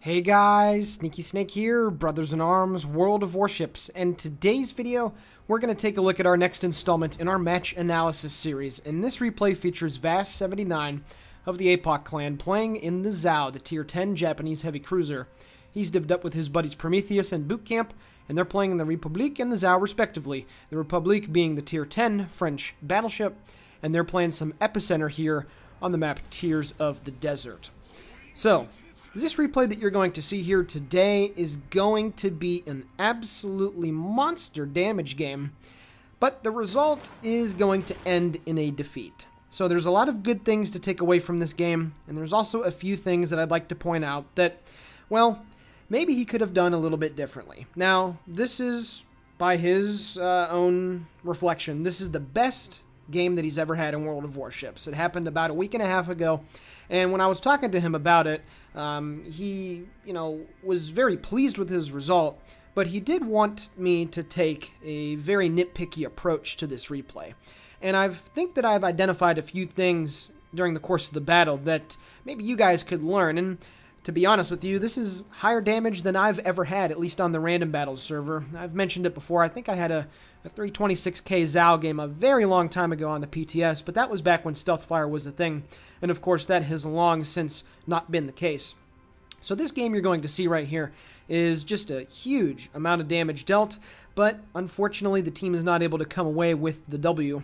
Hey guys, Sneaky Snake here, Brothers in Arms, World of Warships, and today's video, we're going to take a look at our next installment in our match analysis series, and this replay features Vas79 of the APOC clan playing in the Zhao, the tier 10 Japanese heavy cruiser. He's divvied up with his buddies Prometheus and Boot Camp, and they're playing in the Republique and the Zhao respectively, the Republique being the tier 10 French battleship, and they're playing some Epicenter here on the map Tears of the Desert. So, this replay that you're going to see here today is going to be an absolutely monster damage game, but the result is going to end in a defeat. So there's a lot of good things to take away from this game, and there's also a few things that I'd like to point out that, well, maybe he could have done a little bit differently. Now, this is, by his own reflection, this is the best game that he's ever had in World of Warships. It happened about a week and a half ago, and when I was talking to him about it, he, was very pleased with his result, but he did want me to take a very nitpicky approach to this replay. And I think that I've identified a few things during the course of the battle that maybe you guys could learn. And to be honest with you, this is higher damage than I've ever had, at least on the Random Battles server. I've mentioned it before. I think I had a 326k Zhao game a very long time ago on the PTS, but that was back when Stealth Fire was a thing. And of course, that has long since not been the case. So this game you're going to see right here is just a huge amount of damage dealt, but unfortunately the team is not able to come away with the W.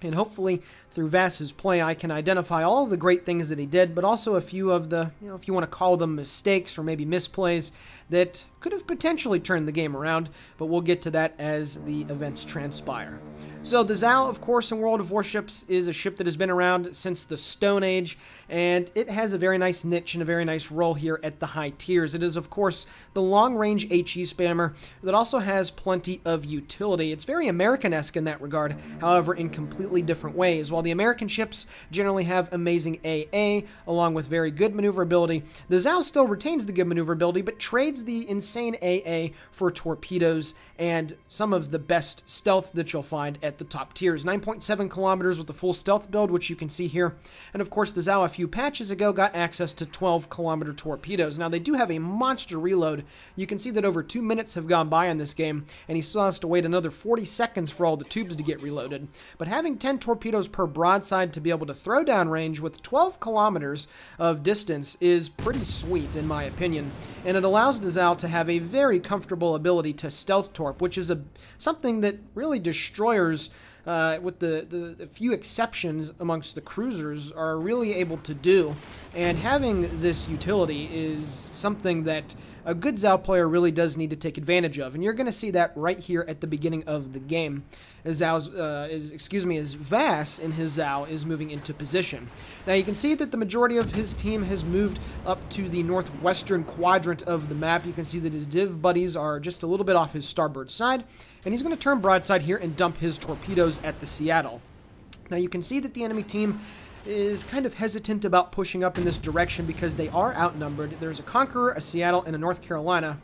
And hopefully, through Vas's play, I can identify all the great things that he did, but also a few of the, if you want to call them mistakes or maybe misplays, that could have potentially turned the game around, but we'll get to that as the events transpire. So the Zhao, of course, in World of Warships is a ship that has been around since the Stone Age, and it has a very nice niche and a very nice role here at the high tiers. It is, of course, the long-range HE spammer that also has plenty of utility. It's very American-esque in that regard, however, in completely different ways. While the American ships generally have amazing AA, along with very good maneuverability, the Zhao still retains the good maneuverability, but trades the insane AA for torpedoes and some of the best stealth that you'll find at the top tiers. 9.7 kilometers with the full stealth build, which you can see here. And of course, the Zhao a few patches ago got access to 12-kilometer torpedoes. Now, they do have a monster reload. You can see that over 2 minutes have gone by on this game, and he still has to wait another 40 seconds for all the tubes to get reloaded. But having 10 torpedoes per broadside to be able to throw down range with 12 kilometers of distance is pretty sweet, in my opinion. And it allows the Zhao to have a very comfortable ability to stealth torp, which is something that really destroyers, with the few exceptions amongst the cruisers, are really able to do. And having this utility is something that a good Zhao player really does need to take advantage of, and you're going to see that right here at the beginning of the game, as Vas in his Zhao is moving into position. Now you can see that the majority of his team has moved up to the northwestern quadrant of the map. You can see that his div buddies are just a little bit off his starboard side, and he's going to turn broadside here and dump his torpedoes at the Seattle. Now you can see that the enemy team is kind of hesitant about pushing up in this direction because they are outnumbered. There's a Conqueror, a Seattle, and a North Carolina.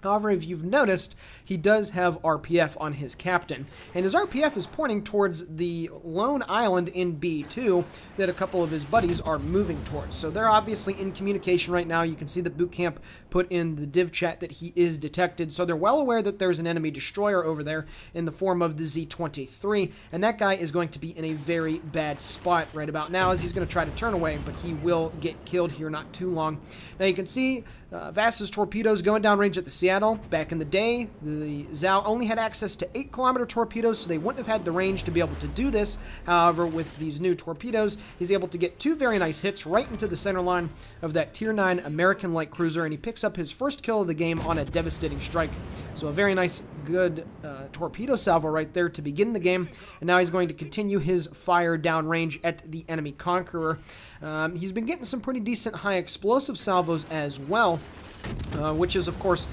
However, if you've noticed, he does have RPF on his captain, and his RPF is pointing towards the lone island in B2 that a couple of his buddies are moving towards. So they're obviously in communication right now. You can see that Boot Camp put in the div chat that he is detected, so they're well aware that there's an enemy destroyer over there in the form of the Z-23, and that guy is going to be in a very bad spot right about now as he's going to try to turn away, but he will get killed here not too long. Now you can see Vas's torpedoes going down range at the Seattle. Back in the day, the Zhao only had access to 8-kilometer torpedoes, so they wouldn't have had the range to be able to do this. However, with these new torpedoes, he's able to get 2 very nice hits right into the center line of that Tier 9 American light cruiser, and he picks up his first kill of the game on a devastating strike. So a very nice, good torpedo salvo right there to begin the game, and now he's going to continue his fire downrange at the enemy Conqueror. He's been getting some pretty decent high explosive salvos as well, which is, of course,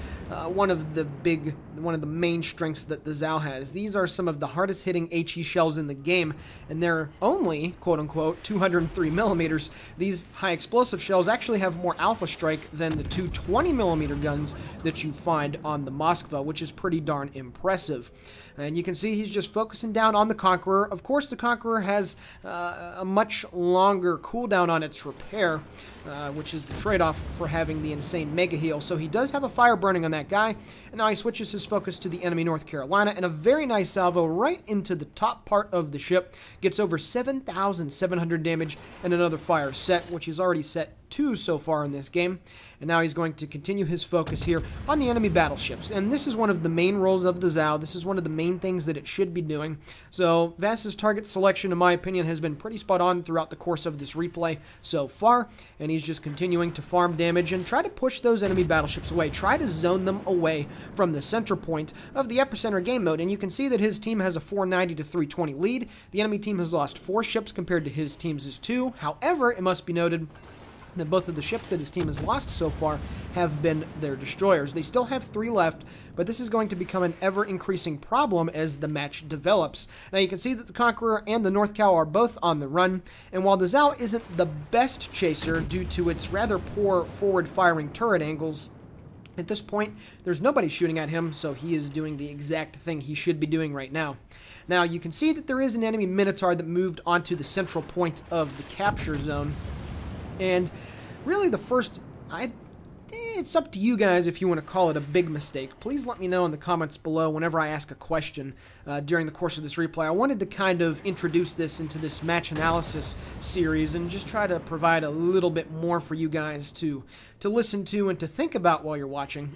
one of the main strengths that the Zhao has. These are some of the hardest hitting HE shells in the game, and they're only, quote-unquote, 203 millimeters. These high explosive shells actually have more alpha strike than the 220 millimeter guns that you find on the Moskva, which is pretty darn impressive. And you can see he's just focusing down on the Conqueror. Of course, the Conqueror has a much longer cooldown on its repair, which is the trade-off for having the insane mega heal. So he does have a fire burning on that guy, and now he switches his focus to the enemy North Carolina, and a very nice salvo right into the top part of the ship. Gets over 7,700 damage and another fire set, which he's already set 2 so far in this game. And now he's going to continue his focus here on the enemy battleships. And this is one of the main roles of the Zao. This is one of the main things that it should be doing. So Vas's target selection, in my opinion, has been pretty spot on throughout the course of this replay so far. And he's just continuing to farm damage and try to push those enemy battleships away. Try to zone them away from the center point of the epicenter game mode. And you can see that his team has a 490 to 320 lead. The enemy team has lost 4 ships compared to his team's 2. However, it must be noted that both of the ships that his team has lost so far have been their destroyers. They still have 3 left, but this is going to become an ever-increasing problem as the match develops. Now you can see that the Conqueror and the North Cow are both on the run, and while the Zao isn't the best chaser due to its rather poor forward-firing turret angles, at this point, there's nobody shooting at him, so he is doing the exact thing he should be doing right now. Now, you can see that there is an enemy Minotaur that moved onto the central point of the capture zone. And really the first, it's up to you guys if you want to call it a big mistake. Please let me know in the comments below whenever I ask a question during the course of this replay. I wanted to kind of introduce this into this match analysis series and just try to provide a little bit more for you guys to listen to and to think about while you're watching.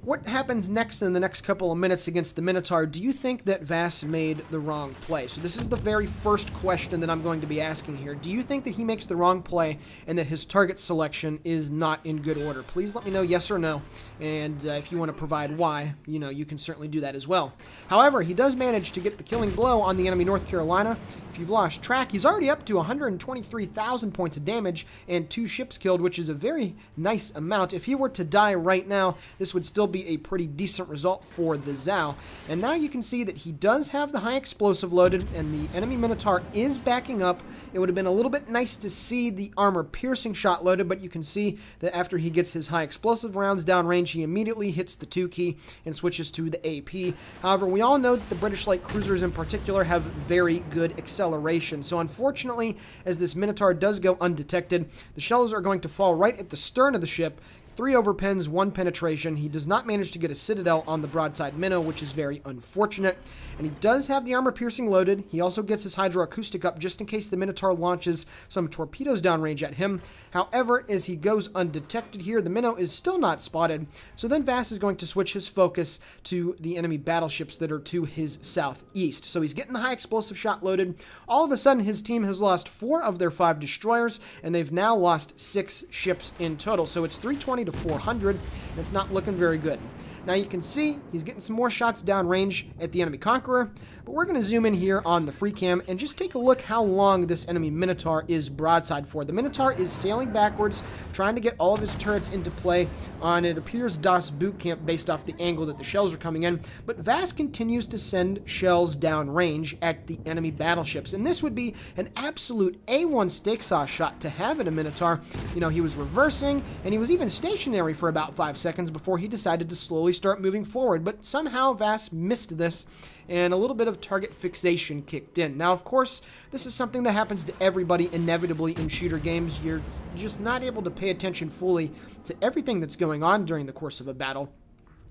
What happens next in the next couple of minutes against the Minotaur? Do you think that Vas made the wrong play? So this is the very first question that I'm going to be asking here. Do you think that he makes the wrong play and that his target selection is not in good order? Please let me know yes or no. And if you want to provide why, you know, you can certainly do that as well. However, he does manage to get the killing blow on the enemy North Carolina. If you've lost track, he's already up to 123,000 points of damage and 2 ships killed, which is a very nice amount. If he were to die right now, this would still be a pretty decent result for the Zao. And now you can see that he does have the high explosive loaded, and the enemy Minotaur is backing up. It would have been a little bit nice to see the armor piercing shot loaded, but you can see that after he gets his high explosive rounds downrange, he immediately hits the 2 key and switches to the AP. However, we all know that the British light cruisers in particular have very good acceleration. So unfortunately, as this Minotaur does go undetected, the shells are going to fall right at the stern of the ship. 3 overpins, 1 penetration. He does not manage to get a Citadel on the broadside minnow, which is very unfortunate. And he does have the armor piercing loaded. He also gets his hydroacoustic up just in case the Minotaur launches some torpedoes downrange at him. However, as he goes undetected here, the minnow is still not spotted. So then Vas is going to switch his focus to the enemy battleships that are to his southeast. So he's getting the high explosive shot loaded. All of a sudden, his team has lost 4 of their 5 destroyers, and they've now lost 6 ships in total. So it's 320 to 400, and it's not looking very good. Now you can see he's getting some more shots downrange at the enemy Conqueror, but we're going to zoom in here on the free cam and just take a look how long this enemy Minotaur is broadside for. The Minotaur is sailing backwards, trying to get all of his turrets into play on, it appears, Das Boot Camp based off the angle that the shells are coming in, but Vas continues to send shells downrange at the enemy battleships, and this would be an absolute A1 steak sauce shot to have at a Minotaur. You know, he was reversing, and he was even stationary for about 5 seconds before he decided to slowly start moving forward, but somehow Vas missed this, and a little bit of target fixation kicked in. Now, of course, this is something that happens to everybody inevitably in shooter games. You're just not able to pay attention fully to everything that's going on during the course of a battle.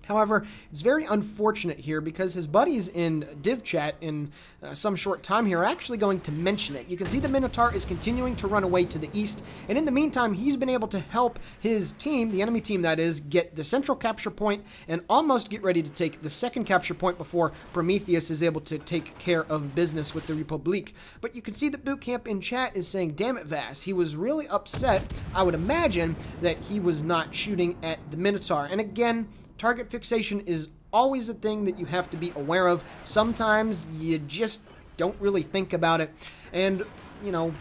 However, it's very unfortunate here because his buddies in div chat in some short time here are actually going to mention it. You can see the Minotaur is continuing to run away to the east, and in the meantime, he's been able to help his team, the enemy team that is, get the central capture point and almost get ready to take the second capture point before Prometheus is able to take care of business with the Republique. But you can see that Boot Camp in chat is saying, damn it, Vas. He was really upset, I would imagine, that he was not shooting at the Minotaur. And again, target fixation is always a thing that you have to be aware of. Sometimes you just don't really think about it. And, you know,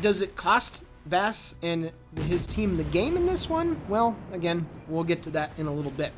does it cost Vas and his team the game in this one? Well, again, we'll get to that in a little bit.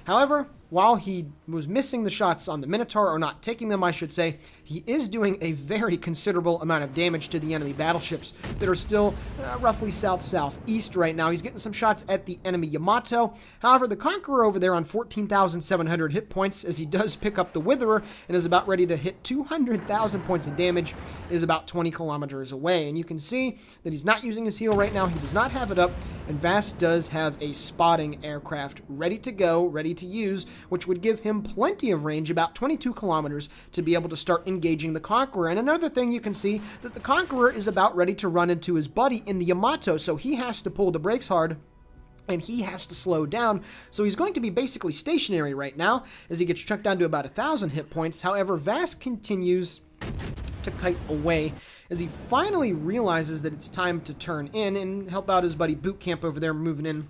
However, while he was missing the shots on the Minotaur, or not taking them, I should say, he is doing a very considerable amount of damage to the enemy battleships that are still roughly south-southeast right now. He's getting some shots at the enemy Yamato. However, the Conqueror over there on 14,700 hit points, as he does pick up the Witherer and is about ready to hit 200,000 points of damage, is about 20 kilometers away. And you can see that he's not using his heal right now. He does not have it up, and Vas does have a spotting aircraft ready to go, ready to use, which would give him plenty of range, about 22 kilometers, to be able to start engaging the Conqueror. And another thing, you can see that the Conqueror is about ready to run into his buddy in the Yamato, so he has to pull the brakes hard and he has to slow down. So he's going to be basically stationary right now as he gets chucked down to about 1,000 hit points. However, Vas continues to kite away as he finally realizes that it's time to turn in and help out his buddy Boot Camp over there, moving in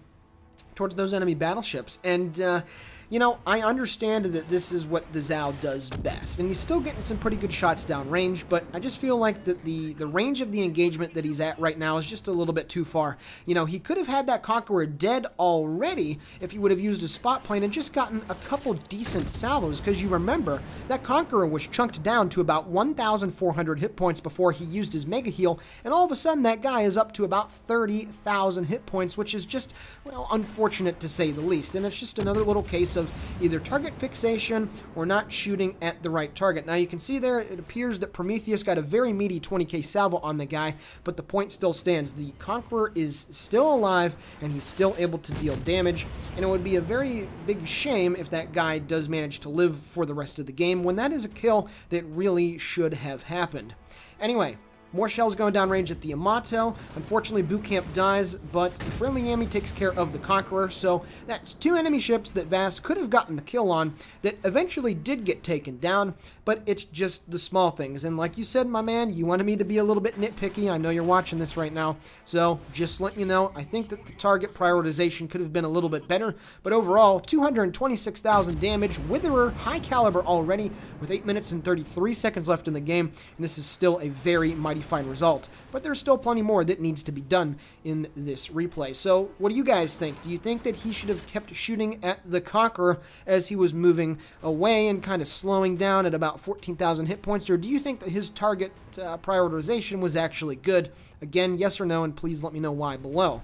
towards those enemy battleships. And you know, I understand that this is what the Zao does best, and he's still getting some pretty good shots downrange, but I just feel like that the range of the engagement that he's at right now is just a little bit too far. You know, he could have had that Conqueror dead already if he would have used a spot plane and just gotten a couple decent salvos, because you remember, that Conqueror was chunked down to about 1,400 hit points before he used his Mega Heal, and all of a sudden that guy is up to about 30,000 hit points, which is just, well, unfortunate to say the least, and it's just another little case of either target fixation or not shooting at the right target. Now you can see there, it appears that Prometheus got a very meaty 20k salvo on the guy, but the point still stands. The Conqueror is still alive and he's still able to deal damage, and it would be a very big shame if that guy does manage to live for the rest of the game, when that is a kill that really should have happened. Anyway, more shells going downrange at the Yamato. Unfortunately, Boot Camp dies, but the friendly Yami takes care of the Conqueror, so that's two enemy ships that Vas could have gotten the kill on that eventually did get taken down, but it's just the small things. And like you said, my man, you wanted me to be a little bit nitpicky. I know you're watching this right now, so just letting you know, I think that the target prioritization could have been a little bit better, but overall, 226,000 damage, Witherer, high caliber already, with 8 minutes and 33 seconds left in the game, and this is still a very mighty fine result, but there's still plenty more that needs to be done in this replay. So what do you guys think? Do you think that he should have kept shooting at the Conqueror as he was moving away and kind of slowing down at about 14,000 hit points, or do you think that his target prioritization was actually good? Again, yes or no, and please let me know why below.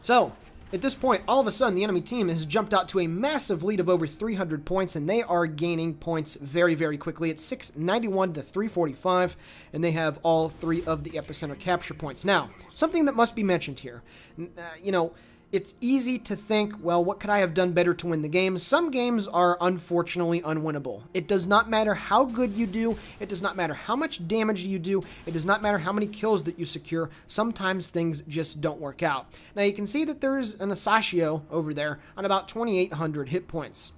So at this point, all of a sudden, the enemy team has jumped out to a massive lead of over 300 points, and they are gaining points very, very quickly. It's 691 to 345, and they have all 3 of the epicenter capture points. Now, something that must be mentioned here, you know, it's easy to think, well, what could I have done better to win the game? Some games are unfortunately unwinnable. It does not matter how good you do. It does not matter how much damage you do. It does not matter how many kills that you secure. Sometimes things just don't work out. Now you can see that there's an Asashio over there on about 2,800 hit points.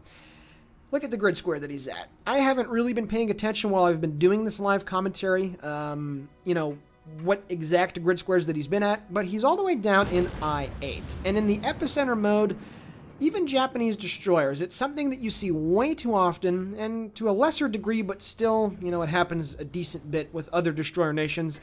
Look at the grid square that he's at. I haven't really been paying attention while I've been doing this live commentary. You know, what exact grid squares that he's been at, but he's all the way down in I-8. And in the epicenter mode, even Japanese destroyers, it's something that you see way too often, and to a lesser degree, but still, you know, it happens a decent bit with other destroyer nations.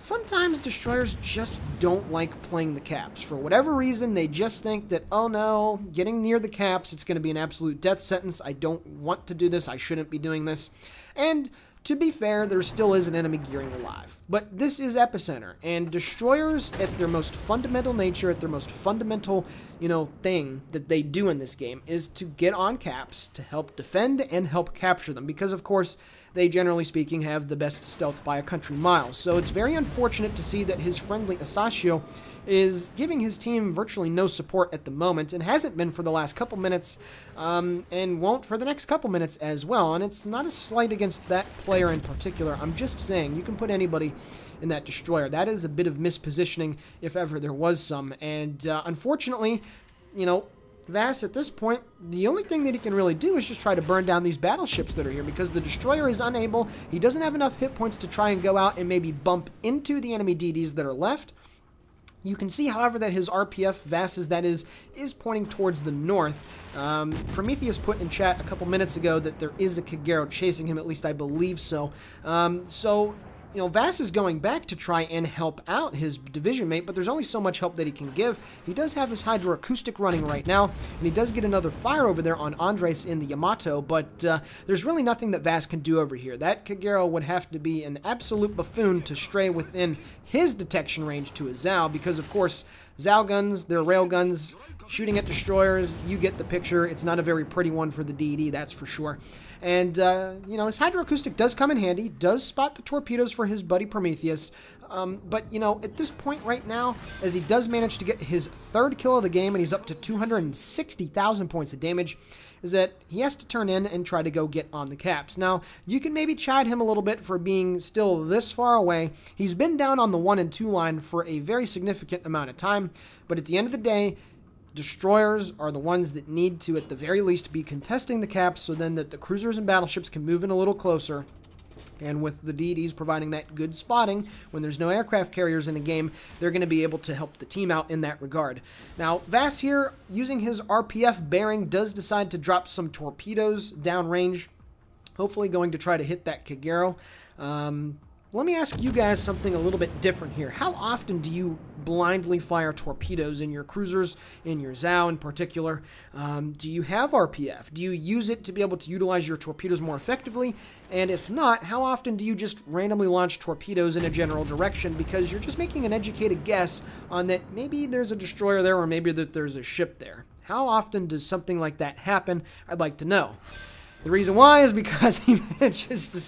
Sometimes destroyers just don't like playing the caps. For whatever reason, they just think that, oh no, getting near the caps, it's going to be an absolute death sentence. I don't want to do this. I shouldn't be doing this. And to be fair, there still is an enemy gearing alive, but this is Epicenter, and destroyers at their most fundamental nature, at their most fundamental, you know, thing that they do in this game is to get on caps to help defend and help capture them, because of course they, generally speaking, have the best stealth by a country mile. So it's very unfortunate to see that his friendly Asashio is giving his team virtually no support at the moment, and hasn't been for the last couple minutes, and won't for the next couple minutes as well. And it's not a slight against that player in particular. I'm just saying, you can put anybody in that destroyer. That is a bit of mispositioning, if ever there was some. And unfortunately, you know, Vas, at this point, the only thing that he can really do is just try to burn down these battleships that are here, because the destroyer is unable. He doesn't have enough hit points to try and go out and maybe bump into the enemy DDs that are left. You can see, however, that his RPF, Vas's that is pointing towards the north. Prometheus put in chat a couple minutes ago that there is a Kagero chasing him, at least I believe so. So you know, Vas is going back to try and help out his division mate, but there's only so much help that he can give. He does have his hydroacoustic running right now, and he does get another fire over there on Andres in the Yamato, but there's really nothing that Vas can do over here. That Kagero would have to be an absolute buffoon to stray within his detection range to a Zao, because, of course, Zao guns, they're rail guns, shooting at destroyers, you get the picture. It's not a very pretty one for the DD, that's for sure. And, you know, his hydroacoustic does come in handy, does spot the torpedoes for his buddy Prometheus. But, you know, at this point right now, as he does manage to get his third kill of the game, and he's up to 260,000 points of damage, is that he has to turn in and try to go get on the caps. Now, you can maybe chide him a little bit for being still this far away. He's been down on the 1 and 2 line for a very significant amount of time, but at the end of the day, destroyers are the ones that need to, at the very least, be contesting the caps so then that the cruisers and battleships can move in a little closer. And with the DDs providing that good spotting, when there's no aircraft carriers in the game, they're going to be able to help the team out in that regard. Now, Vas here, using his RPF bearing, does decide to drop some torpedoes downrange, hopefully going to try to hit that Kagero. Let me ask you guys something a little bit different here. How often do you blindly fire torpedoes in your cruisers, in your Zao in particular? Do you have RPF? Do you use it to be able to utilize your torpedoes more effectively? And if not, how often do you just randomly launch torpedoes in a general direction because you're just making an educated guess on that maybe there's a destroyer there or maybe that there's a ship there? How often does something like that happen? I'd like to know. The reason why is because he manages to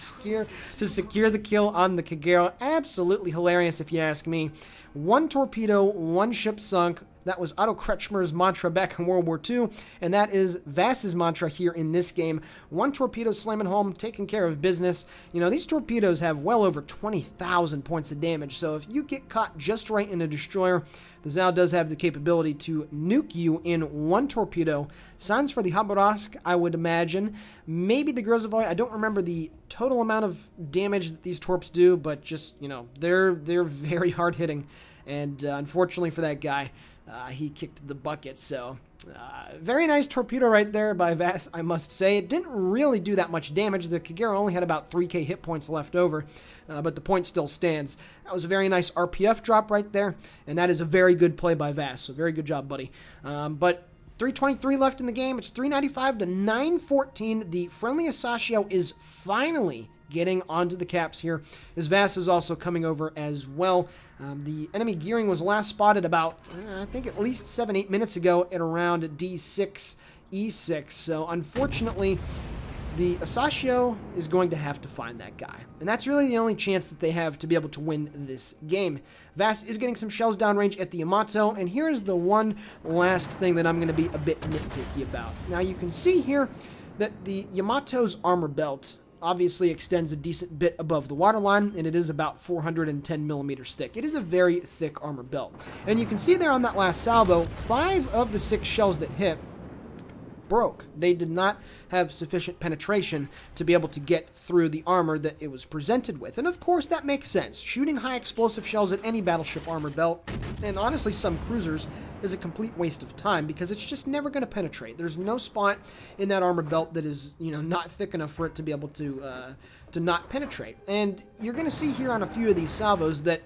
secure the kill on the Kagero. Absolutely hilarious if you ask me. 1 torpedo, 1 ship sunk. That was Otto Kretschmer's mantra back in World War II, and that is Vas's mantra here in this game. 1 torpedo slamming home, taking care of business. You know, these torpedoes have well over 20,000 points of damage, so if you get caught just right in a destroyer, the Zao does have the capability to nuke you in 1 torpedo. Signs for the Haborovsk, I would imagine. Maybe the Grozovoy. I don't remember the total amount of damage that these torps do, but just, you know, they're very hard hitting. And unfortunately for that guy, he kicked the bucket. So very nice torpedo right there by Vas, I must say. It didn't really do that much damage. The Kagero only had about 3k hit points left over, but the point still stands. That was a very nice RPF drop right there, and that is a very good play by Vas. So very good job, buddy. But 3:23 left in the game. It's 395 to 914. The friendly Asashio is finally getting onto the caps here, as Vas is also coming over as well. The enemy gearing was last spotted about, I think at least 7-8 minutes ago at around D6, E6. So unfortunately, the Asashio is going to have to find that guy. And that's really the only chance that they have to be able to win this game. Vas is getting some shells downrange at the Yamato, and here's the one last thing that I'm going to be a bit nitpicky about. Now you can see here that the Yamato's armor belt obviously extends a decent bit above the waterline, and it is about 410 millimeters thick. It is a very thick armor belt. And you can see there on that last salvo, 5 of the 6 shells that hit broke. They did not have sufficient penetration to be able to get through the armor that it was presented with. And of course that makes sense. Shooting high explosive shells at any battleship armor belt, and honestly some cruisers, is a complete waste of time because it's just never going to penetrate. There's no spot in that armor belt that is, you know, not thick enough for it to be able to not penetrate. And you're going to see here on a few of these salvos that,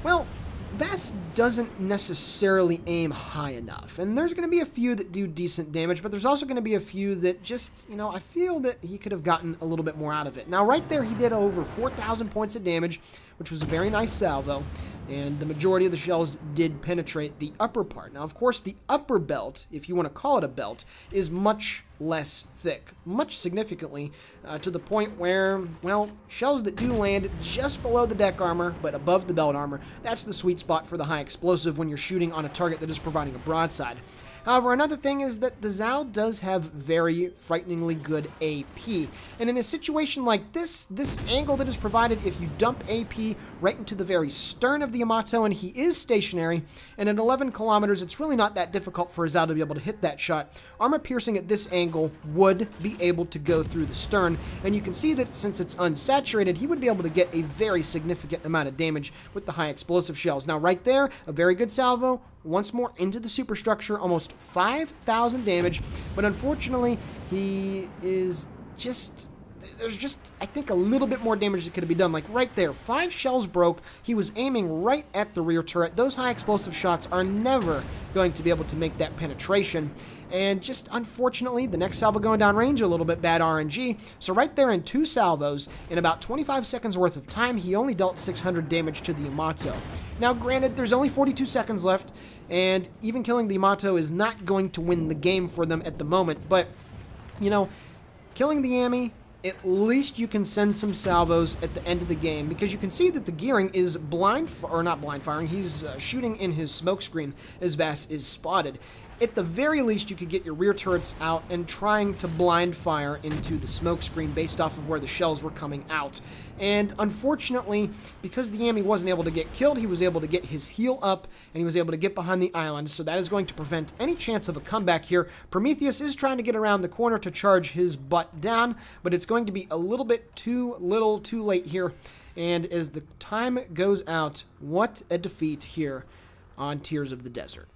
well, Vas doesn't necessarily aim high enough, and there's going to be a few that do decent damage, but there's also going to be a few that just, you know, I feel that he could have gotten a little bit more out of it. Now, right there, he did over 4,000 points of damage, which was a very nice salvo, and the majority of the shells did penetrate the upper part. Now, of course, the upper belt, if you want to call it a belt, is much less thick, much significantly, to the point where, well, shells that do land just below the deck armor, but above the belt armor, that's the sweet spot for the high explosive when you're shooting on a target that is providing a broadside. However, another thing is that the Zao does have very frighteningly good AP. And in a situation like this angle that is provided, if you dump AP right into the very stern of the Yamato, and he is stationary, and at 11 kilometers, it's really not that difficult for a Zao to be able to hit that shot. Armor piercing at this angle would be able to go through the stern, and you can see that since it's unsaturated, he would be able to get a very significant amount of damage with the high explosive shells. Now, right there, a very good salvo. Once more into the superstructure, almost 5,000 damage, but unfortunately, he is just, there's just, I think, a little bit more damage that could have been done. Like right there, 5 shells broke. He was aiming right at the rear turret. Those high explosive shots are never going to be able to make that penetration. And just unfortunately, the next salvo going down range, a little bit bad RNG. So right there in 2 salvos, in about 25 seconds worth of time, he only dealt 600 damage to the Yamato. Now granted, there's only 42 seconds left, and even killing the Yamato is not going to win the game for them at the moment. But, you know, killing the Yami, at least you can send some salvos at the end of the game, because you can see that the gearing is not blind firing, he's shooting in his smoke screen as Vas is spotted. At the very least, you could get your rear turrets out and trying to blind fire into the smoke screen based off of where the shells were coming out. And unfortunately, because the Yami wasn't able to get killed, he was able to get his heal up, and he was able to get behind the island, so that is going to prevent any chance of a comeback here. Prometheus is trying to get around the corner to charge his butt down, but it's going to be a little bit too late here. And as the time goes out, what a defeat here on Tears of the Desert.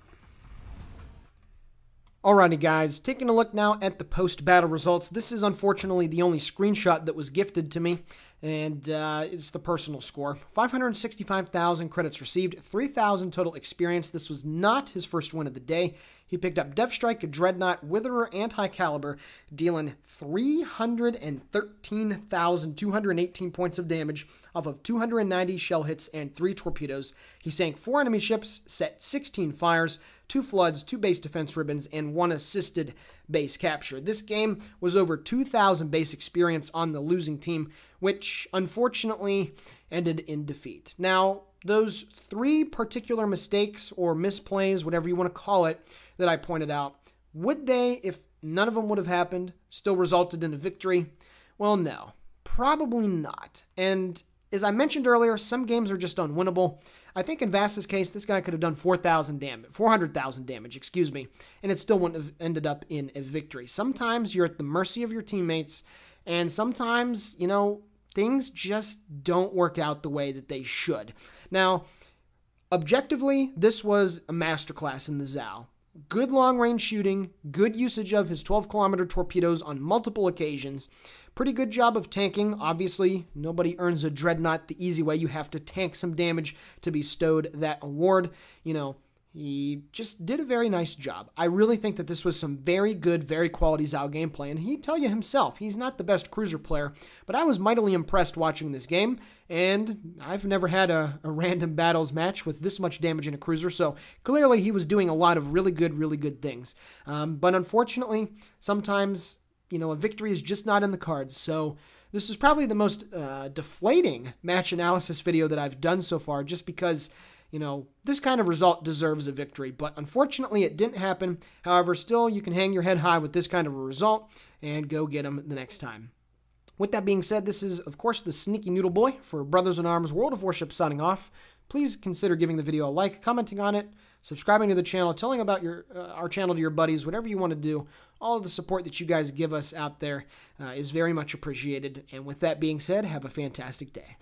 Alrighty guys, taking a look now at the post-battle results. This is unfortunately the only screenshot that was gifted to me, and it's the personal score. 565,000 credits received, 3,000 total experience. This was not his first win of the day. He picked up Deathstrike, Dreadnought, Witherer, and High Caliber, dealing 313,218 points of damage off of 290 shell hits and 3 torpedoes. He sank 4 enemy ships, set 16 fires, 2 floods, 2 base defense ribbons, and 1 assisted base capture. This game was over 2,000 base experience on the losing team, which unfortunately ended in defeat. Now, those 3 particular mistakes or misplays, whatever you want to call it, that I pointed out, would they, if none of them would have happened, still resulted in a victory? Well, no, probably not. And as I mentioned earlier, some games are just unwinnable. I think in Vas's case, this guy could have done 400,000 damage, excuse me, and it still wouldn't have ended up in a victory. Sometimes you're at the mercy of your teammates, and sometimes, you know, things just don't work out the way that they should. Now, objectively, this was a masterclass in the Zao. Good long-range shooting, good usage of his 12-kilometer torpedoes on multiple occasions, pretty good job of tanking. Obviously, nobody earns a Dreadnought the easy way. You have to tank some damage to be bestowed that award. You know, he just did a very nice job. I really think that this was some very good, very quality Zao gameplay, and he'd tell you himself, he's not the best cruiser player, but I was mightily impressed watching this game, and I've never had a random battles match with this much damage in a cruiser, so clearly he was doing a lot of really good things. But unfortunately, sometimes, you know, a victory is just not in the cards, so this is probably the most deflating match analysis video that I've done so far, just because, you know, this kind of result deserves a victory, but unfortunately it didn't happen. However, still, you can hang your head high with this kind of a result and go get them the next time. With that being said, this is, of course, the Sneaky Noodle Boy for Brothers in Arms World of Warships signing off. Please consider giving the video a like, commenting on it, subscribing to the channel, telling about our channel to your buddies, whatever you want to do. All of the support that you guys give us out there is very much appreciated. And with that being said, have a fantastic day.